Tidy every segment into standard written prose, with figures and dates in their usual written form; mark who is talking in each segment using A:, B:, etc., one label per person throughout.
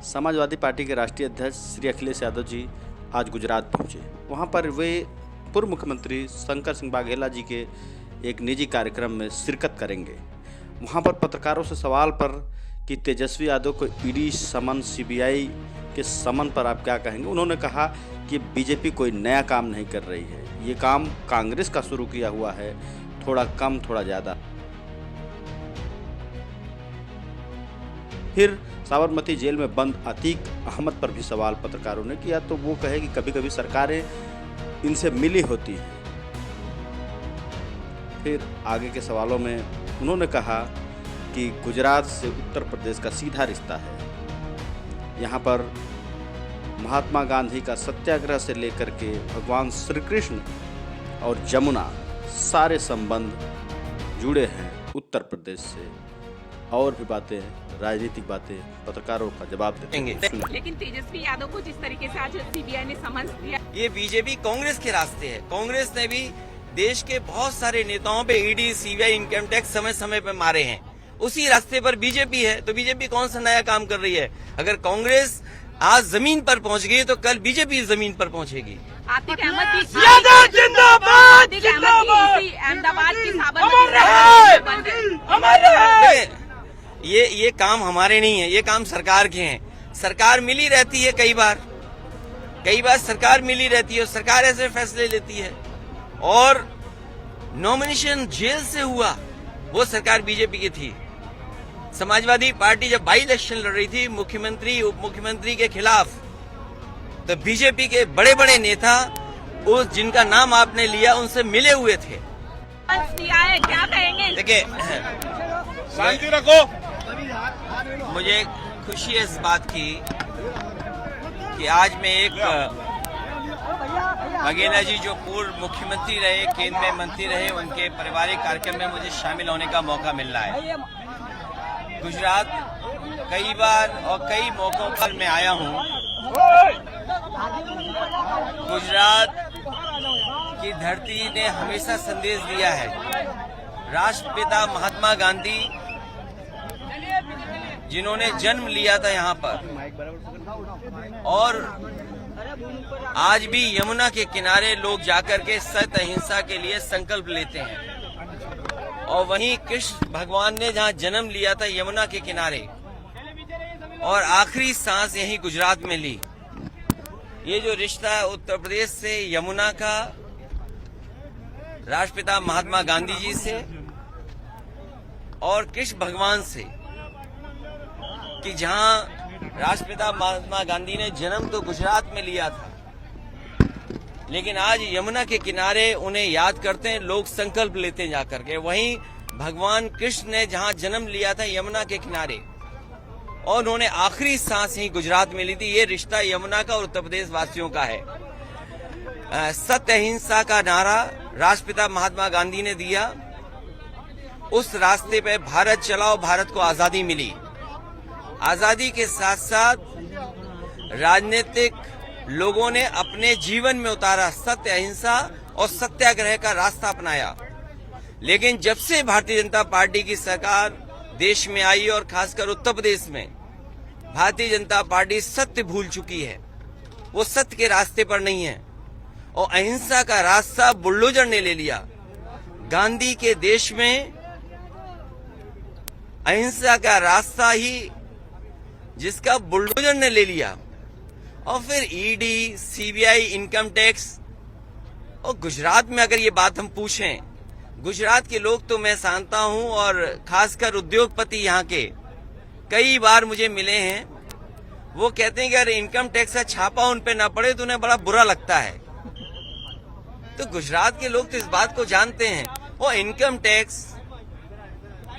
A: Samajwadi party के राष्ट्रीय अध्यक्ष श्री अखिलेश यादव जी आज गुजरात पहुंचे। वहां पर वे पूर्व मुख्यमंत्री शंकर सिंह वाघेला जी के एक निजी कार्यक्रम में शिरकत करेंगे। वहां पर पत्रकारों से सवाल पर कि तेजस्वी यादव को ईडी समन, सीबीआई के समन पर आप क्या कहेंगे, उन्होंने कहा कि बीजेपी कोई नया काम नहीं कर रही है, ये काम कांग्रेस का शुरू किया हुआ है, थोड़ा कम थोड़ा ज़्यादा। फिर साबरमती जेल में बंद अतीक अहमद पर भी सवाल पत्रकारों ने किया, तो वो कहे कि कभी कभी सरकारें इनसे मिली होती हैं। फिर आगे के सवालों में उन्होंने कहा कि गुजरात से उत्तर प्रदेश का सीधा रिश्ता है। यहाँ पर महात्मा गांधी का सत्याग्रह से लेकर के भगवान श्री कृष्ण और जमुना सारे संबंध जुड़े हैं उत्तर प्रदेश से। और भी बातें, राजनीतिक बातें पत्रकारों का जवाब देंगे।
B: लेकिन तेजस्वी यादव को जिस तरीके से आज सीबीआई ने समन्स दिया,
C: ये बीजेपी कांग्रेस के रास्ते है। कांग्रेस ने भी देश के बहुत सारे नेताओं पे ईडी, सीबीआई, इनकम टैक्स समय समय पे मारे हैं। उसी रास्ते पर बीजेपी है, तो बीजेपी कौन सा नया काम कर रही है? अगर कांग्रेस आज जमीन पर पहुंच गई तो कल बीजेपी जमीन पर पहुंचेगी।
B: आतिक अहमद भी
C: जिंदाबाद, जिंदाबाद,
B: अहमदाबाद की साबरमती
C: ये काम हमारे नहीं है, ये काम सरकार के हैं। सरकार मिली रहती है, कई बार सरकार मिली रहती है और सरकार ऐसे फैसले लेती है। और नॉमिनेशन जेल से हुआ, वो सरकार बीजेपी की थी। समाजवादी पार्टी जब बाई इलेक्शन लड़ रही थी मुख्यमंत्री, उप मुख्यमंत्री के खिलाफ, तो बीजेपी के बड़े बड़े नेता, उस जिनका नाम आपने लिया, उनसे मिले हुए थे।
B: क्या कहेंगे?
C: देखिए,
D: शांति रखो।
C: मुझे खुशी है इस बात की कि आज मैं एक वाघेला जी जो पूर्व मुख्यमंत्री रहे, केंद्र में मंत्री रहे, उनके पारिवारिक कार्यक्रम में मुझे शामिल होने का मौका मिल रहा है। गुजरात कई बार और कई मौकों पर मैं आया हूं। गुजरात की धरती ने हमेशा संदेश दिया है। राष्ट्रपिता महात्मा गांधी जिन्होंने जन्म लिया था यहाँ पर, और आज भी यमुना के किनारे लोग जाकर के सत्य अहिंसा के लिए संकल्प लेते हैं। और वहीं कृष्ण भगवान ने जहाँ जन्म लिया था यमुना के किनारे, और आखिरी सांस यहीं गुजरात में ली। ये जो रिश्ता है उत्तर प्रदेश से यमुना का, राष्ट्रपिता महात्मा गांधी जी से और कृष्ण भगवान से, कि जहां राष्ट्रपिता महात्मा गांधी ने जन्म तो गुजरात में लिया था, लेकिन आज यमुना के किनारे उन्हें याद करते हैं लोग, संकल्प लेते हैं जाकर के। वहीं भगवान कृष्ण ने जहां जन्म लिया था यमुना के किनारे, और उन्होंने आखिरी सांस यहीं गुजरात में ली थी। ये रिश्ता यमुना का और उत्तर प्रदेश वासियों का है। सत्य अहिंसा का नारा राष्ट्रपिता महात्मा गांधी ने दिया, उस रास्ते पे भारत चला और भारत को आजादी मिली। आजादी के साथ साथ राजनीतिक लोगों ने अपने जीवन में उतारा सत्य अहिंसा और सत्याग्रह का रास्ता अपनाया। लेकिन जब से भारतीय जनता पार्टी की सरकार देश में आई, और खासकर उत्तर प्रदेश में, भारतीय जनता पार्टी सत्य भूल चुकी है। वो सत्य के रास्ते पर नहीं है, और अहिंसा का रास्ता बुलडोजर ने ले लिया। गांधी के देश में अहिंसा का रास्ता ही जिसका बुलडोजर ने ले लिया, और फिर ईडी, सीबीआई, इनकम टैक्स। और गुजरात में अगर ये बात हम पूछें, गुजरात के लोग तो मैं जानता हूं, और खासकर उद्योगपति यहाँ के कई बार मुझे मिले हैं, वो कहते हैं कि अगर इनकम टैक्स का छापा उन पे ना पड़े तो उन्हें बड़ा बुरा लगता है। तो गुजरात के लोग तो इस बात को जानते हैं। वो इनकम टैक्स,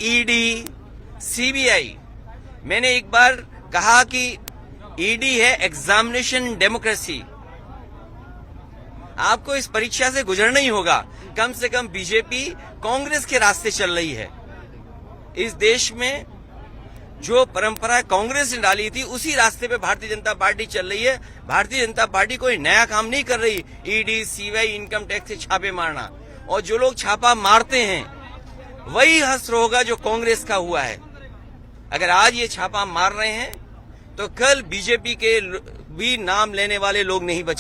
C: ईडी, सीबीआई, मैंने एक बार कहा कि ईडी है एग्जामिनेशन डेमोक्रेसी। आपको इस परीक्षा से गुजरना ही होगा। कम से कम बीजेपी कांग्रेस के रास्ते चल रही है। इस देश में जो परंपरा कांग्रेस ने डाली थी, उसी रास्ते पे भारतीय जनता पार्टी चल रही है। भारतीय जनता पार्टी कोई नया काम नहीं कर रही, ईडी, सीबीआई, इनकम टैक्स से छापे मारना। और जो लोग छापा मारते हैं वही हश्र होगा जो कांग्रेस का हुआ है। अगर आज ये छापा मार रहे हैं तो कल बीजेपी के भी नाम लेने वाले लोग नहीं बचे।